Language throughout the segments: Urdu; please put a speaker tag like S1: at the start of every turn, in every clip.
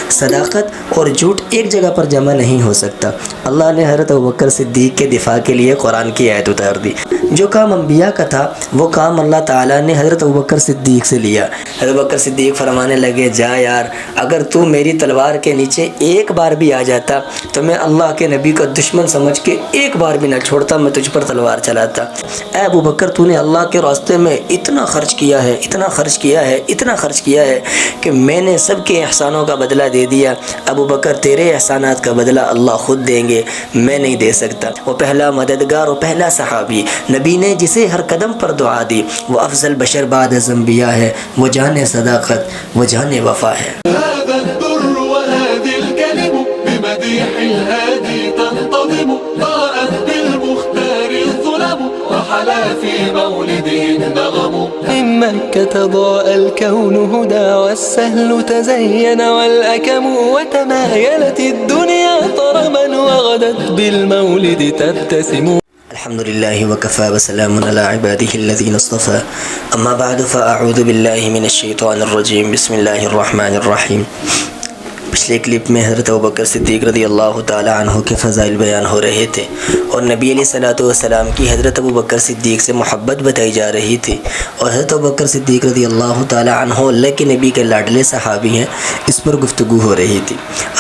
S1: صداقت اور جھوٹ ایک جگہ پر جمع نہیں ہو سکتا۔ اللہ نے حضرت ابوبکر صدیق کے دفاع کے لیے قرآن کی آیت اتار دی۔ جو کام انبیاء کا تھا وہ کام اللہ تعالیٰ نے حضرت ابوبکر صدیق سے لیا۔ حضرت ابوبکر صدیق فرمانے لگے، جا یار، اگر تو میری تلوار کے نیچے ایک بار بھی آ جاتا تو میں اللہ کے نبی کا دشمن سمجھ کے ایک بار بھی نہ چھوڑتا، میں تجھ پر تلوار چلاتا۔ اے ابوبکر، تو نے اللہ کے راستے میں اتنا خرچ کیا ہے، اتنا خرچ کیا ہے، اتنا خرچ کیا ہے کہ میں نے سب کے احسانوں کا بدلہ دے دیا۔ ابوبکر، تیرے احسانات کا بدلہ اللہ خود دیں گے، میں نہیں دے سکتا۔ وہ پہلا مددگار اور پہلا صحابی، نبی نے جسے ہر قدم پر دعا دی، وہ افضل بشر بعد از انبیاء ہے، وہ جانے صداقت، وہ جانے وفا ہے۔
S2: هذا الدر وهذه الكلم بمديح الهادي تنتظم، ضاءت بالمختار الظلم وحلا في مولده النغم.
S3: من مكة ضاء الكون هدى والسهل تزين والأكم، وتمايلت الدنيا طربا وغدت بالمولد تبتسم.
S1: الحمد للہ وکفى وسلام علی عباده الذین اصطفى، اما بعد فاعوذ باللہ من الشیطان الرجیم، بسم اللہ الرحمن الرحیم۔ پچھلے کلپ میں حضرت ابوبکر صدیق رضی اللہ تعالی عنہ کے فضائل بیان ہو رہے تھے اور نبی علیہ الصلوۃ والسلام کی حضرت ابوبکر صدیق سے محبت بتائی جا رہی تھی، اور حضرت ابوبکر صدیق رضی اللہ تعالی عنہ اللہ کے نبی کے لاڈلے صحابی ہیں، اس پر گفتگو ہو رہی تھی۔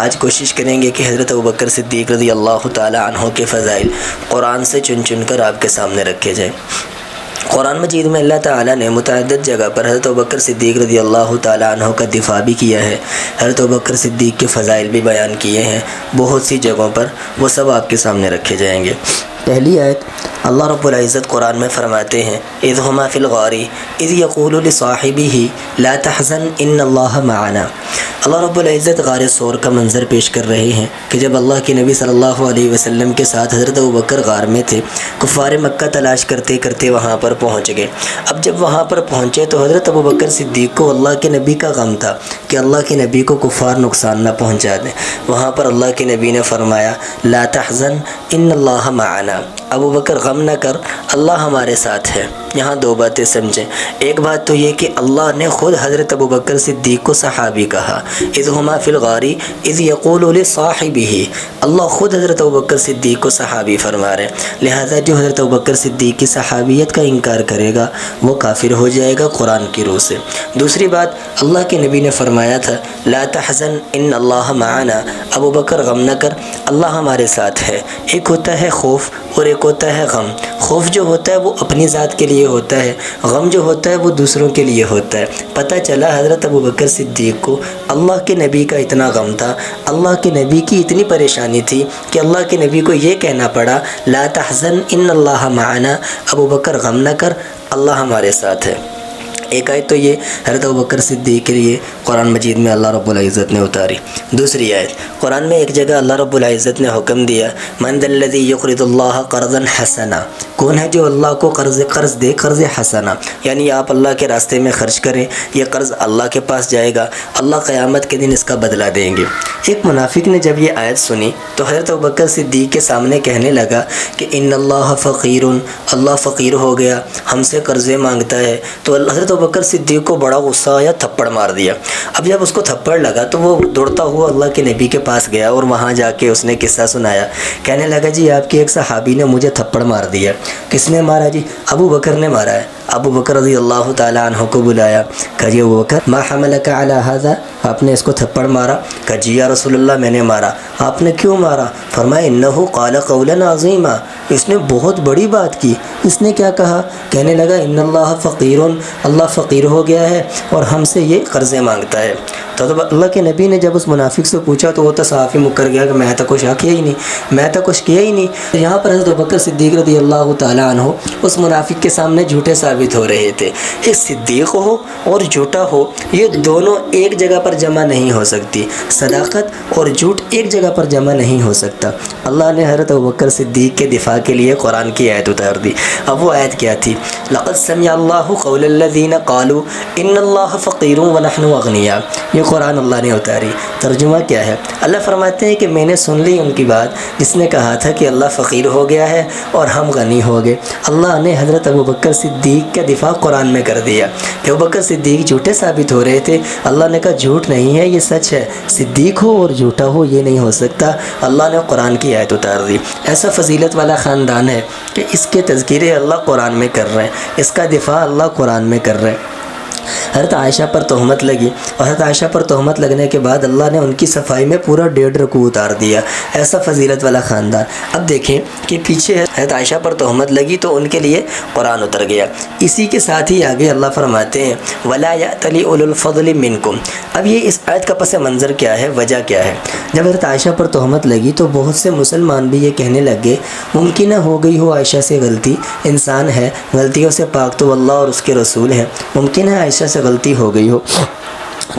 S1: آج کوشش کریں گے کہ حضرت ابوبکر صدیق رضی اللہ تعالی عنہ کے فضائل قرآن سے چن چن کر آپ کے سامنے رکھے جائیں۔ قرآن مجید میں اللہ تعالیٰ نے متعدد جگہ پر حضرت ابوبکر صدیق رضی اللہ تعالیٰ عنہ کا دفاع بھی کیا ہے، حضرت ابوبکر صدیق کے فضائل بھی بیان کیے ہیں بہت سی جگہوں پر، وہ سب آپ کے سامنے رکھے جائیں گے۔ پہلی آیت اللہ رب العزت قرآن میں فرماتے ہیں، اذ ہما فی الغار اذ یقول لصاحبہ لا تحزن ان اللہ معنا۔ اللہ رب العزت غار ثور کا منظر پیش کر رہے ہیں کہ جب اللہ کے نبی صلی اللہ علیہ وسلم کے ساتھ حضرت ابوبکر غار میں تھے، کفار مکہ تلاش کرتے کرتے وہاں پر پہنچ گئے۔ اب جب وہاں پر پہنچے تو حضرت ابوبکر صدیق کو اللہ کے نبی کا غم تھا کہ اللہ کے نبی کو کفار نقصان نہ پہنچا دیں۔ وہاں پر اللہ کے نبی نے فرمایا، لا تحزن ان اللہ معنا، ابوبکر غم نہ کر، اللہ ہمارے ساتھ ہے۔ یہاں دو باتیں سمجھیں، ایک بات تو یہ کہ اللہ نے خود حضرت ابوبکر صدیق کو صحابی کہا، اذ ہما فی الغار اذ یقول لصاحبہ، اللہ خود حضرت ابوبکر صدیق کو صحابی فرما رہے ہیں، لہذا جو حضرت ابوبکر صدیق کی صحابیت کا انکار کرے گا وہ کافر ہو جائے گا قرآن کی روح سے۔ دوسری بات، اللہ کے نبی نے فرمایا تھا، لا تحزن ان اللہ معنا، ابوبکر غم نہ کر، اللہ ہمارے ساتھ ہے۔ ایک ہوتا ہے خوف اور ایک ہوتا ہے غم۔ خوف جو ہوتا ہے وہ اپنی ذات کے لیے ہوتا ہے، غم جو ہوتا ہے وہ دوسروں کے لیے ہوتا ہے۔ پتہ چلا حضرت ابوبکر صدیق کو اللہ کے نبی کا اتنا غم تھا، اللہ کے نبی کی اتنی پریشانی تھی کہ اللہ کے نبی کو یہ کہنا پڑا، لا تحزن ان اللہ معنا، ابوبکر غم نہ کر، اللہ ہمارے ساتھ ہے۔ ایک آیت تو یہ حضرت ابوبکر صدیق کے لیے قرآن مجید میں اللہ رب العزت نے اتاری۔ دوسری آیت قرآن میں ایک جگہ اللہ رب العزت نے حکم دیا، من ذا الذی یقرض اللہ قرضا حسنا، کون ہے جو اللہ کو قرض دے، قرض حسنا، یعنی آپ اللہ کے راستے میں خرچ کریں، یہ قرض اللہ کے پاس جائے گا، اللہ قیامت کے دن اس کا بدلہ دیں گے۔ ایک منافق نے جب یہ آیت سنی تو حضرت ابوبکر صدیق کے سامنے کہنے لگا کہ ان اللہ فقیر، اللہ فقیر ہو گیا، ہم سے قرضے مانگتا ہے۔ تو حضرت ابوبکر صدیق کو بڑا غصہ آیا، تھپڑ مار دیا۔ اب جب اس کو تھپڑ لگا تو وہ دوڑتا ہوا اللہ کے نبی کے پاس گیا اور وہاں جا کے اس نے قصہ سنایا، کہنے لگا جی آپ کے ایک صحابی نے مجھے تھپڑ مار دیا۔ کس نے مارا؟ جی ابوبکر نے مارا ہے۔ ابوبکر رضی اللہ تعالی عنہ کو بلایا، کہا جی ابوبکر ما حملک علی ھذا، آپ نے اس کو تھپڑ مارا؟ کہا جی یا رسول اللہ میں نے مارا۔ آپ نے کیوں مارا؟ فرمایا انہ قال قولا عظیما، اس نے بہت بڑی بات کی۔ اس نے کیا کہا؟ کہنے لگا ان اللہ فقیر، اللہ فقیر ہو گیا ہے اور ہم سے یہ قرضے مانگتا ہے۔ تو اللہ کے نبی نے جب اس منافق سے پوچھا تو وہ تو صحافی مکر گیا کہ میں تو کچھ کیا ہی نہیں، میں تو کچھ کیا ہی نہیں۔ یہاں پر حضرت ابوبکر صدیق رضی اللہ تعالیٰ عنہ اس منافق کے سامنے جھوٹے ثابت ہو رہے تھے۔ ایک صدیق ہو اور جھوٹا ہو، یہ دونوں ایک جگہ پر جمع نہیں ہو سکتی۔ صداقت اور جھوٹ ایک جگہ پر جمع نہیں ہو سکتا۔ اللہ نے حضرت ابوبکر صدیق کے دفاع کے لیے قرآن کی آیت اتار دی۔ اب وہ آیت کیا تھی؟ لقد سمع اللہ قول الذین قالوا ان اللہ فقیر ونحن اغنیاء، یہ قرآن اللہ نے اتاری۔ ترجمہ کیا ہے؟ اللہ فرماتے ہیں کہ میں نے سن لی ان کی بات جس نے کہا تھا کہ اللہ فقیر ہو گیا ہے اور ہم غنی ہو گئے۔ اللہ نے حضرت ابوبکر صدیق کا دفاع قرآن میں کر دیا کہ ابوبکر صدیق جھوٹے ثابت ہو رہے تھے، اللہ نے کہا جھوٹ نہیں ہے، یہ سچ ہے، صدیق ہو اور جھوٹا ہو یہ نہیں ہو سکتا۔ اللہ نے قرآن کی آیت اتار دی۔ ایسا فضیلت والا خاندان ہے کہ اس کے تذکرے اللہ قرآن میں کر رہے ہیں، اس کا دفاع اللہ قرآن میں کر رہے ہیں۔ حضرت عائشہ پر تہمت لگی اور حضرت عائشہ پر تہمت لگنے کے بعد اللہ نے ان کی صفائی میں پورا 1.5 رکوع اتار دیا۔ ایسا فضیلت والا خاندان۔ اب دیکھیں کہ پیچھے حضرت عائشہ پر تہمت لگی تو ان کے لیے قرآن اتر گیا۔ اسی کے ساتھ ہی آگے اللہ فرماتے ہیں وَلَا يَأْتَلِ أُولُو الْفَضْلِ مِنْكُمْ۔ اب یہ اس آیت کا پس منظر کیا ہے، وجہ کیا ہے؟ جب حضرت عائشہ پر تہمت لگی تو بہت سے مسلمان بھی یہ کہنے لگے ممکنہ ہو گئی ہو عائشہ سے غلطی، انسان ہے، غلطیوں سے پاک تو اللہ اور اس کے رسول ہیں، ممکن ہے عائشہ سے غلطی ہو گئی ہو۔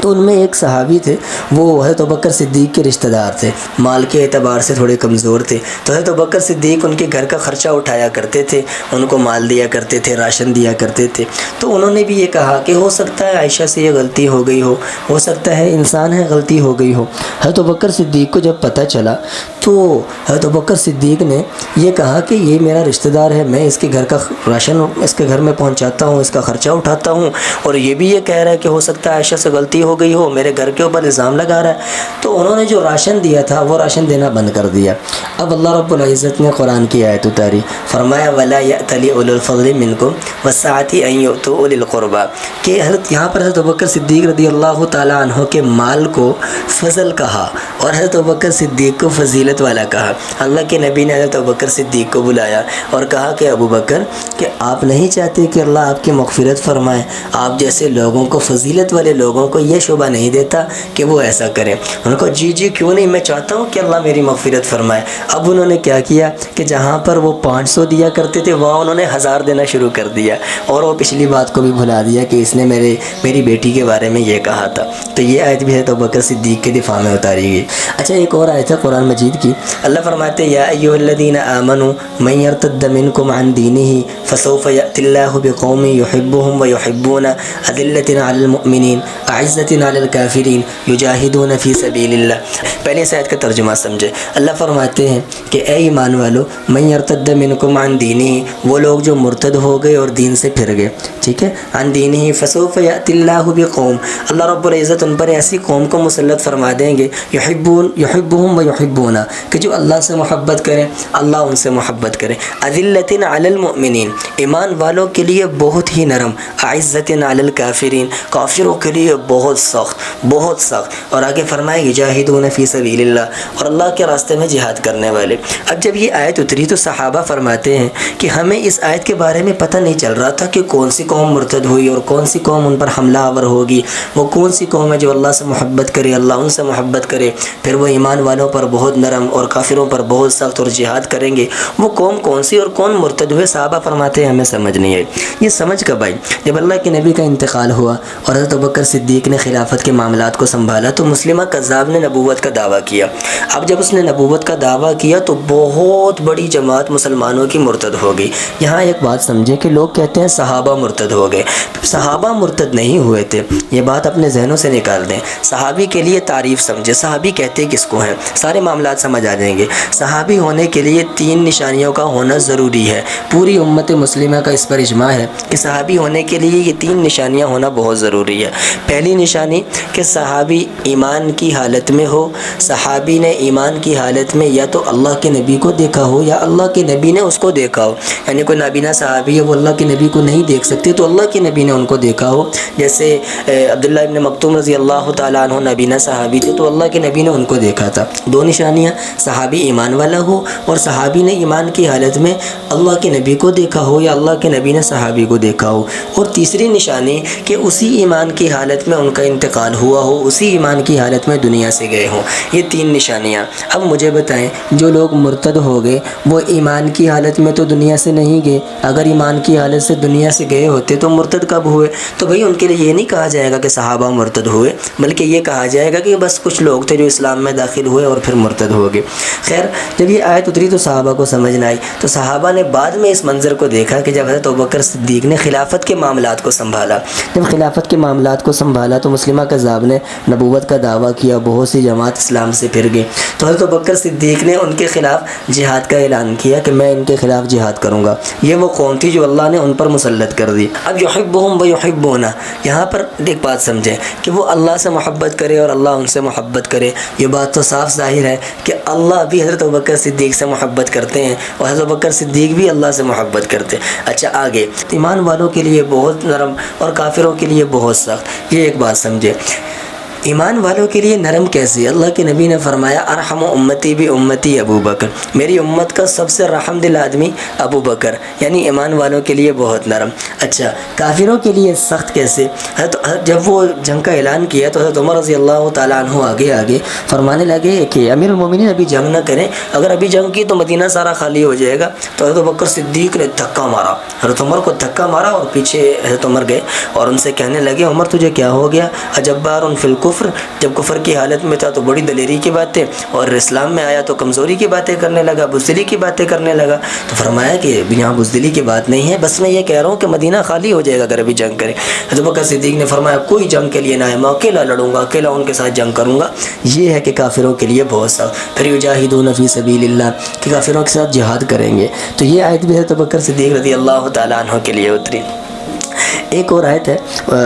S1: تو ان میں ایک صحابی تھے، وہ حضرت ابوبکر صدیق کے رشتہ دار تھے، مال کے اعتبار سے تھوڑے کمزور تھے، تو حضرت ابوبکر صدیق ان کے گھر کا خرچہ اٹھایا کرتے تھے، ان کو مال دیا کرتے تھے، راشن دیا کرتے تھے۔ تو انہوں نے بھی یہ کہا کہ ہو سکتا ہے عائشہ سے یہ غلطی ہو گئی ہو سکتا ہے انسان ہے غلطی ہو گئی ہو۔ حضرت ابوبکر صدیق کو جب پتہ چلا تو حضرت ابوبکر صدیق نے یہ کہا کہ یہ میرا رشتہ دار ہے، میں اس کے گھر کا راشن اس کے گھر میں پہنچاتا ہوں، اس کا خرچہ اٹھاتا ہوں، اور یہ بھی یہ کہہ رہا ہے کہ ہو سکتا ہے عائشہ سے غلطی ہو گئی ہو، میرے گھر کے اوپر الزام لگا رہا ہے۔ تو انہوں نے جو راشن دیا تھا وہ راشن دینا بند کر دیا۔ اب اللہ رب العزت نے قرآن کی آیت اتاری، فرمایا وَلَا يَأْتَلِ أُولُو الْفَضْلِ مِنْكُمْ وَالسَّعَةِ أَن يُؤْتُوا أُولِي الْقُرْبَى، کہ حضرت یہاں پر حضرت ابوبکر صدیق رضی اللہ تعالیٰ عنہ کے مال کو فضل کہا اور حضرت ابوبکر صدیق کو فضیلت والا کہا۔ اللہ کے نبی نے حضرت ابوبکر صدیق کو بلایا اور کہا کہ ابوبکر کہ آپ نہیں چاہتے کہ اللہ آپ کی مغفرت فرمائے؟ آپ جیسے لوگوں کو، فضیلت والے لوگوں کو یہ شعبہ نہیں دیتا کہ وہ ایسا کریں؟ ان کو جی کیوں نہیں، میں چاہتا ہوں کہ اللہ میری مغفرت فرمائے۔ اب انہوں نے کیا کیا کہ جہاں پر وہ 500 دیا کرتے تھے وہاں انہوں نے 1000 دینا شروع کر دیا، اور وہ پچھلی بات کو بھی بھلا دیا کہ اس نے میری بیٹی کے بارے میں یہ کہا تھا۔ تو یہ آیت بھی ہے تو ابوبکر صدیق کے دفاع میں اتاری گئی۔ اچھا ایک اور آیت ہے قرآن مجید کی، اللہ فرماتے یا ایھا الذین آمنوا من یرتد منکم عن دینہ فسوف یأتی اللہ بقوم یحبهم ویحبون اذلۃ علی المؤمنین اعزۃ علی الکافرین یجاہدون فی سبیل اللہ۔ پہلے اس آیت کا ترجمہ سمجھے۔ اللہ فرماتے ہیں کہ اے ایمان والو من یرتد منکم عن دینہ، وہ لوگ جو مرتد ہو گئے اور دین سے پھر گئے، ٹھیک ہے، عن دینہ فسوف یأتی اللہ بقوم، اللہ رب العزت ان پر ایسی قوم کو مسلط فرما دیں گے، یحبهم ویحبون، کہ جو اللہ سے محبت کریں، اللہ ان سے محبت کرے، اذلۃ علی المؤمنین، ایمان والوں کے لیے بہت ہی نرم، اعزۃ علی الکافرین، کافروں کے لیے بہت سخت، اور آگے فرمائے یجاہدون فی سبیل اللہ، اور اللہ کے راستے میں جہاد کرنے والے۔ اب جب یہ آیت اتری تو صحابہ فرماتے ہیں کہ ہمیں اس آیت کے بارے میں پتہ نہیں چل رہا تھا کہ کون سی قوم مرتد ہوئی اور کون سی قوم ان پر حملہ آور ہوگی، وہ کون سی قوم ہے جو اللہ سے محبت کرے، اللہ ان سے محبت کرے، پھر وہ ایمان والوں پر بہت نرم اور کافروں پر بہت سخت اور جہاد کریں گے، وہ قوم کون سی اور کون مرتد ہوئے؟ صحابہ فرماتے ہیں ہمیں سمجھ نہیں آئی۔ یہ سمجھ کب آئی؟ جب اللہ کے نبی کا انتقال ہوا اور حضرت ابوبکر صدیق نے خلافت کے معاملات کو سنبھالا تو مسلمہ کذاب نے نبوت کا دعویٰ کیا۔ اب جب اس نے نبوت کا دعویٰ کیا تو بہت بڑی جماعت مسلمانوں کی مرتد ہو گئی۔ یہاں ایک بات سمجھیں کہ لوگ کہتے ہیں صحابہ مرتد ہو گئے، صحابہ مرتد نہیں ہوئے تھے، یہ بات اپنے ذہنوں سے نکال دیں۔ صحابی کے لیے تعریف سمجھے، صحابی کہتے کس کو ہیں، سارے معاملات سمجھ آ جائیں گے۔ صحابی ہونے کے لیے 3 نشانیوں کا ہونا ضروری ہے، پوری امت مسلمہ کا اس پر اجماع ہے کہ صحابی ہونے کے لیے یہ 3 نشانیاں ہونا بہت ضروری ہے۔ پہلی نشانی کہ صحابی ایمان کی حالت میں ہو، صحابی نے ایمان کی حالت میں یا تو اللہ کے نبی کو دیکھا ہو یا اللہ کے نبی نے اس کو دیکھا ہو، یعنی کوئی نابینا صحابی ہے وہ اللہ کے نبی کو نہیں دیکھ سکتے تو اللہ کے نبی نے ان کو دیکھا ہو، جیسے عبداللہ ابن مکتوم رضی اللہ تعالیٰ عنہ نابینا صحابی تھے تو اللہ کے نبی نے ان کو دیکھا تھا۔ 2 نشانیاں، صحابی ایمان والا ہو اور صحابی نے ایمان کی حالت میں اللہ کے نبی کو دیکھا ہو یا اللہ کے نبی نے صحابی کو دیکھا ہو، اور تیسری نشانی کہ اسی ایمان کی حالت میں ان کا انتقال ہوا ہو، اسی ایمان کی حالت میں دنیا سے گئے ہوں۔ یہ 3 نشانیاں۔ اب مجھے بتائیں جو لوگ مرتد ہو گئے وہ ایمان کی حالت میں تو دنیا سے نہیں گئے، اگر ایمان کی حالت سے دنیا سے گئے ہوتے تو مرتد کب ہوئے؟ تو بھئی ان کے لیے یہ نہیں کہا جائے گا کہ صحابہ مرتد ہوئے، بلکہ یہ کہا جائے گا کہ بس کچھ لوگ تھے جو اسلام میں داخل ہوئے اور پھر مرتد ہو گئے۔ خیر جب یہ آیت اتری تو صحابہ کو سمجھ نہ آئی، تو صحابہ نے بعد میں اس منظر کو دیکھا کہ جب حضرت ابوبکر صدیق نے خلافت کے معاملات کو سنبھالا، جب خلافت کے معاملات کو سنبھالا امت مسلمہ کذاب نے نبوت کا دعویٰ کیا، بہت سی جماعت اسلام سے پھر گئی، تو حضرت ابوبکر صدیق نے ان کے خلاف جہاد کا اعلان کیا کہ میں ان کے خلاف جہاد کروں گا۔ یہ وہ قوم تھی جو اللہ نے ان پر مسلط کر دی۔ اب یحبہم ویحبونہ، یہاں پر ایک بات سمجھیں کہ وہ اللہ سے محبت کرے اور اللہ ان سے محبت کرے، یہ بات تو صاف ظاہر ہے کہ اللہ بھی حضرت ابوبکر صدیق سے محبت کرتے ہیں اور حضرت ابوبکر صدیق بھی اللہ سے محبت کرتے ہیں۔ اچھا آگے، ایمان والوں کے لیے بہت نرم اور کافروں کے لیے بہت سخت، یہ ایک بات سمجھے۔ ایمان والوں کے لیے نرم کیسے؟ اللہ کے نبی نے فرمایا ارحم امتی بھی امتی ابو بکر، میری امت کا سب سے رحم دل آدمی ابو بکر، یعنی ایمان والوں کے لیے بہت نرم۔ اچھا کافروں کے لیے سخت کیسے؟ جب وہ جنگ کا اعلان کیا تو حضرت عمر رضی اللہ تعالیٰ عنہ آگے فرمانے لگے کہ امیر المومنین ابھی جنگ نہ کریں، اگر ابھی جنگ کی تو مدینہ سارا خالی ہو جائے گا۔ تو حضرت ابوبکر صدیق نے دھکا مارا، حضرت عمر کو دھکا مارا اور پیچھے حضرت عمر گئے اور ان سے کہنے لگے عمر تجھے کیا ہو گیا؟ اجبار فی الکفر، جب کفر کی حالت میں تھا تو بڑی دلیری کی باتیں، اور اسلام میں آیا تو کمزوری کی باتیں کرنے لگا، بزدلی کی باتیں کرنے لگا۔ تو فرمایا کہ یہاں بزدلی کی بات نہیں ہے، بس میں یہ کہہ رہا ہوں کہ مدینہ خالی ہو جائے گا اگر ابھی جنگ کرے۔ حضرت ابوبکر صدیق نے فرمایا کوئی جنگ کے لیے نہ ہے، میں اکیلا لڑوں گا، اکیلا ان کے ساتھ جنگ کروں گا۔ یہ ہے کہ کافروں کے لیے بہت سخت۔ پھر یجاہدون فی سبیل اللہ، کہ کافروں کے ساتھ جہاد کریں گے۔ تو یہ آیت بھی حضرت ابوبکر صدیق رضی اللہ تعالیٰ عنہ کے لیے اتری۔ ایک اور آیت ہے،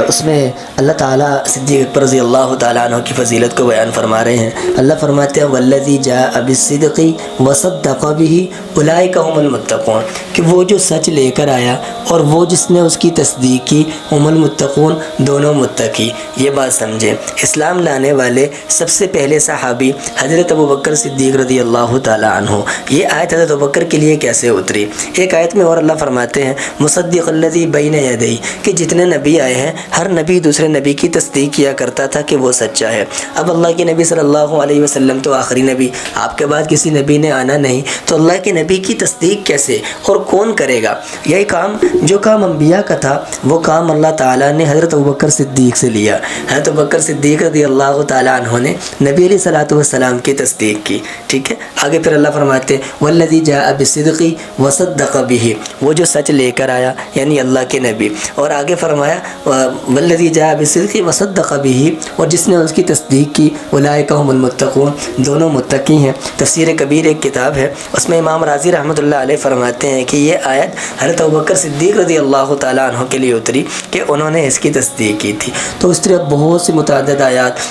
S1: اس میں اللہ تعالیٰ صدیق اکبر رضی اللہ تعالیٰ عنہ کی فضیلت کو بیان فرما رہے ہیں۔ اللہ فرماتے ہیں والذی جاء بالصدق وصدق به اولئک هم المتقون، کہ وہ جو سچ لے کر آیا اور وہ جس نے اس کی تصدیق کی، هم المتقون، دونوں متقی۔ یہ بات سمجھیں، اسلام لانے والے سب سے پہلے صحابی حضرت ابوبکر صدیق رضی اللہ تعالیٰ عنہ۔ یہ آیت حضرت ابوبکر کے لیے کیسے اتری؟ ایک آیت میں اور اللہ فرماتے ہیں مصدق الذی بین یدی، کہ جتنے نبی آئے ہیں ہر نبی دوسرے نبی کی تصدیق کیا کرتا تھا کہ وہ سچا ہے۔ اب اللہ کے نبی صلی اللہ علیہ وسلم تو آخری نبی، آپ کے بعد کسی نبی نے آنا نہیں، تو اللہ کے نبی کی تصدیق کیسے اور کون کرے گا؟ یہی کام جو کام انبیاء کا تھا وہ کام اللہ تعالیٰ نے حضرت ابوبکر صدیق سے لیا۔ حضرت ابوبکر صدیق رضی اللہ تعالیٰ عنہ نے نبی علیہ الصلوۃ والسلام کی تصدیق کی، ٹھیک ہے۔ آگے پھر اللہ فرماتے ہیں والذی جاء بالصدق وصدق به، وہ جو سچ لے کر آیا یعنی اللہ کے نبی، اور آگے فرمایا والذی جاء بالصدق وصدق به، اور جس نے اس کی تصدیق کی، اولئک هم المتقون، دونوں متقی ہیں۔ تفسیر کبیر ایک کتاب ہے، اس میں امام رازی رحمۃ اللہ علیہ فرماتے ہیں کہ یہ آیت حضرت ابوبکر صدیق رضی اللہ تعالیٰ عنہ کے لیے اتری کہ انہوں نے اس کی تصدیق کی تھی۔ تو اس طرح بہت سی متعدد آیات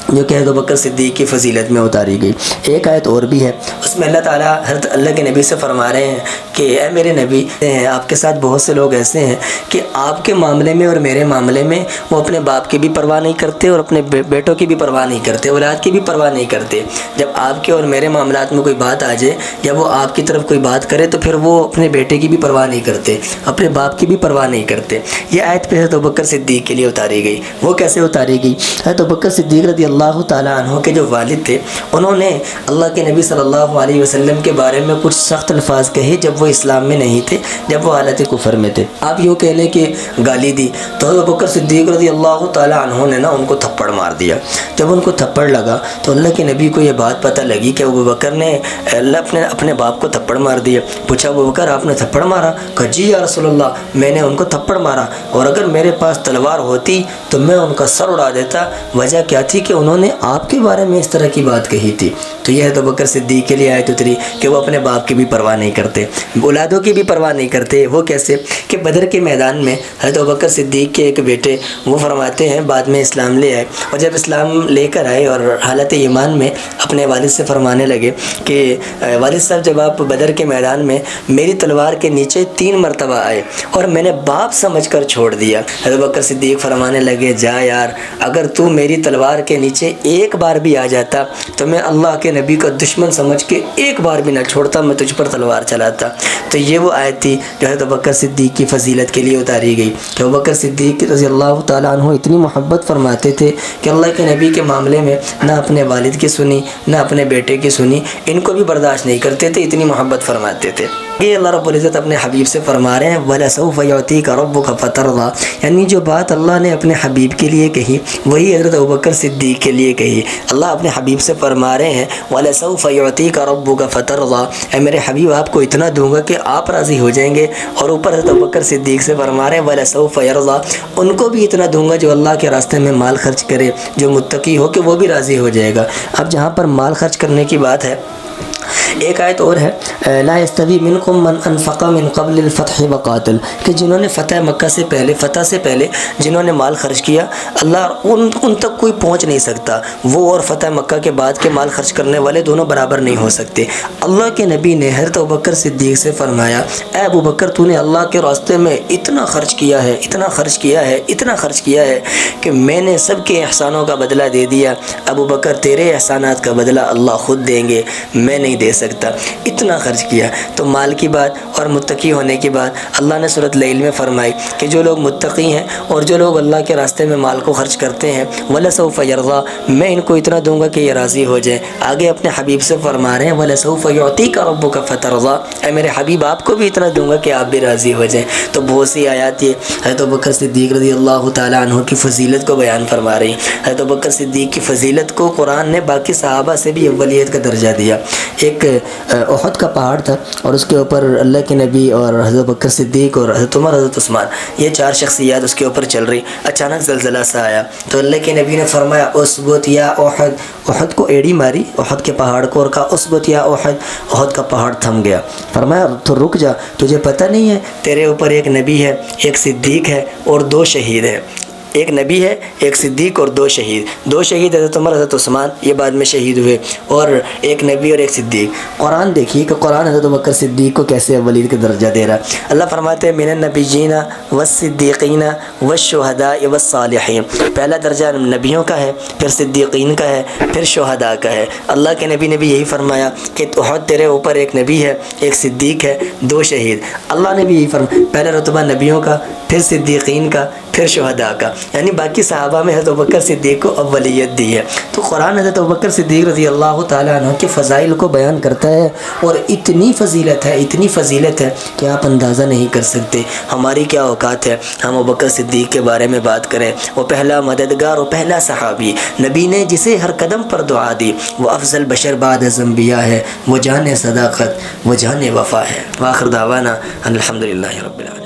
S1: جو کہ حضرت ابوبکر صدیق کی فضیلت میں اتاری گئی۔ ایک آیت اور بھی ہے، اس میں اللہ تعالیٰ حضرت اللہ کے نبی سے فرما رہے ہیں کہ اے میرے نبی، آپ کے ساتھ بہت سے لوگ ایسے ہیں کہ آپ کے معاملے میں اور میرے معاملے میں وہ اپنے باپ کی بھی پرواہ نہیں کرتے اور اپنے بیٹوں کی بھی پرواہ نہیں کرتے، اولاد کی بھی پرواہ نہیں کرتے۔ جب آپ کے اور میرے معاملات میں کوئی بات آ جائے یا وہ آپ کی طرف کوئی بات کرے تو پھر وہ اپنے بیٹے کی بھی پرواہ نہیں کرتے، اپنے باپ کی بھی پرواہ نہیں کرتے۔ یہ آیت پہ حضرت ابوبکر صدیق کے لیے اتاری گئی۔ وہ کیسے اتاری گئی؟ حضرت ابوبکر صدیق رضی اللہ تعالیٰ عنہ کے جو والد تھے انہوں نے اللہ کے نبی صلی اللہ علیہ وسلم کے بارے میں کچھ سخت الفاظ کہے جب وہ اسلام میں نہیں تھے، جب وہ حالت کفر میں تھے۔ آپ یوں کہہ لیں کہ گالی دی، تو حضرت ابوبکر صدیق رضی اللہ تعالیٰ عنہ نے نا ان کو تھپڑ مار دیا۔ جب ان کو تھپڑ لگا تو اللہ کے نبی کو یہ بات پتہ لگی کہ ابوبکر نے اپنے باپ کو تھپڑ مار دیا۔ پوچھا ابوبکر آپ نے تھپڑ مارا؟ کہا جی یا رسول اللہ، میں نے ان کو تھپڑ مارا، اور اگر میرے پاس تلوار ہوتی تو میں ان کا سر اڑا دیتا۔ وجہ کیا تھی کہ انہوں نے آپ کے بارے میں اس طرح کی بات کہی تھی۔ تو یہ حضرت ابوبکر صدیق کے لیے آیت اتری کہ وہ اپنے باپ کی بھی پرواہ نہیں کرتے، اولادوں کی بھی پرواہ نہیں کرتے۔ وہ کیسے کہ بدر کے میدان میں حضرت ابوبکر صدیق کے ایک بیٹے وہ فرماتے ہیں بعد میں اسلام لے آئے، اور جب اسلام لے کر آئے اور حالت ایمان میں اپنے والد سے فرمانے لگے کہ والد صاحب جب آپ بدر کے میدان میں میری تلوار کے نیچے 3 مرتبہ آئے اور میں نے باپ سمجھ کر چھوڑ دیا۔ حضرت ابوبکر صدیق فرمانے لگے جا یار، اگر تو میری تلوار کے نیچے ایک بار بھی آ جاتا تو میں اللہ کے نبی کا دشمن سمجھ کے ایک بار بھی نہ چھوڑتا، میں تجھ پر تلوار چلاتا۔ تو یہ وہ آیت تھی جو حضرت ابوبکر صدیق کی فضیلت کے لیے اتاری گئی کہ ابوبکر صدیق رضی اللہ تعالیٰ عنہ اتنی محبت فرماتے تھے کہ اللہ کے نبی کے معاملے میں نہ اپنے والد کی سنی نہ اپنے بیٹے کی سنی، ان کو بھی برداشت نہیں کرتے تھے، اتنی محبت فرماتے تھے۔ یہ اللہ رب العزت اپنے حبیب سے فرما رہے ہیں وَلَسَوْفَ يُعْطِيكَ رَبُّكَ فَتَرْضَىٰ، یعنی جو بات اللہ نے اپنے حبیب کے لیے کہی وہی حضرت ابوبکر صدیق کے لیے کہی۔ اللہ اپنے حبیب سے فرما رہے ہیں وَلَسَوْفَ يُعْطِيكَ رَبُّكَ فَتَرْضَىٰ، اے میرے حبیب آپ کو اتنا دوں گا کہ آپ راضی ہو جائیں گے۔ اور اوپر حضرت ابوبکر صدیق سے فرما رہے ہیں وَلَسَوْفَ يَرْضَىٰ، ان کو بھی اتنا دوں گا جو اللہ کے راستے میں مال خرچ کرے، جو متقی ہو کہ وہ بھی راضی ہو جائے گا۔ اب جہاں پر مال خرچ کرنے کی بات ہے، ایک آیت اور ہے لا یستوی منکم من انفق من قبل الفتح وقاتل، کہ جنہوں نے فتح مکہ سے پہلے، فتح سے پہلے جنہوں نے مال خرچ کیا، اللہ ان تک کوئی پہنچ نہیں سکتا، وہ اور فتح مکہ کے بعد کے مال خرچ کرنے والے دونوں برابر نہیں ہو سکتے۔ اللہ کے نبی نے حضرت ابوبکر صدیق سے فرمایا اے ابوبکر تو نے اللہ کے راستے میں اتنا خرچ کیا ہے، اتنا خرچ کیا ہے، اتنا خرچ کیا ہے کہ میں نے سب کے احسانوں کا بدلہ دے دیا۔ ابوبکر تیرے احسانات کا بدلہ اللہ خود دیں گے، میں نہیں دے سکتا، اتنا خرچ کیا۔ تو مال کی بات اور متقی ہونے کی بات اللہ نے سورۃ لیل میں فرمائی کہ جو لوگ متقی ہیں اور جو لوگ اللہ کے راستے میں مال کو خرچ کرتے ہیں وَلَسَوْفَ يَرْضَىٰ، میں ان کو اتنا دوں گا کہ یہ راضی ہو جائیں۔ آگے اپنے حبیب سے فرما رہے ہیں وَلَسَوْفَ يُعْطِيكَ رَبُّكَ فَتَرْضَىٰ، اے میرے حبیب آپ کو بھی اتنا دوں گا کہ آپ بھی راضی ہو جائیں۔ تو بہت سی آیات یہ حضرت ابوبکر صدیق رضی اللہ تعالیٰ عنہ کی فضیلت کو بیان فرما رہی ہیں۔ حضرت ابوبکر صدیق کی فضیلت کو قرآن نے باقی صحابہ سے بھی اولیت کا درجہ دیا۔ ایک احد کا پہاڑ تھا اور اس کے اوپر اللہ کے نبی اور حضرت ابوبکر صدیق اور حضرت عمر، حضرت عثمان، یہ چار شخصیات اس کے اوپر چل رہی۔ اچانک زلزلہ سا آیا تو اللہ کے نبی نے فرمایا اسبت یا احد، احد کو ایڑی ماری، احد کے پہاڑ کو، اور کہا اسبت یا احد، احد کا پہاڑ تھم گیا۔ فرمایا تو رک جا، تجھے پتہ نہیں ہے تیرے اوپر ایک نبی ہے، ایک صدیق ہے اور دو شہید ہیں۔ ایک نبی ہے، ایک صدیق اور دو شہید۔ دو شہید حضرت عمر، حضرت عثمان، یہ بعد میں شہید ہوئے، اور ایک نبی اور ایک صدیق۔ قرآن دیکھیے کہ قرآن حضرت ابوبکر صدیق کو کیسے اولیت کا درجہ دے رہا ہے۔ اللہ فرماتے ہیں من النبیین والصدیقین والشہداء والصالحین، پہلا درجہ نبیوں کا ہے، پھر صدیقین کا ہے، پھر شہداء کا ہے۔ اللہ کے نبی نے بھی یہی فرمایا کہ احد تیرے اوپر ایک نبی ہے، ایک صدیق ہے، دو شہید۔ اللہ نے بھی یہی فرمایا، پہلا رتبہ نبیوں کا، پھر صدیقین کا، پھر شہداء کا، یعنی باقی صحابہ میں حضرت ابوبکر صدیق کو اولیت دی ہے۔ تو قرآن حضرت ابوبکر صدیق رضی اللہ تعالیٰ عنہ کے فضائل کو بیان کرتا ہے، اور اتنی فضیلت ہے، اتنی فضیلت ہے کہ آپ اندازہ نہیں کر سکتے۔ ہماری کیا اوقات ہے ہم ابوبکر صدیق کے بارے میں بات کریں؟ وہ پہلا مددگار اور پہلا صحابی، نبی نے جسے ہر قدم پر دعا دی، وہ افضل بشر بعد از انبیاء ہے، وہ جان صداقت، وہ جان وفا ہے۔ وآخر دعوانا ان الحمدللہ رب العالمین۔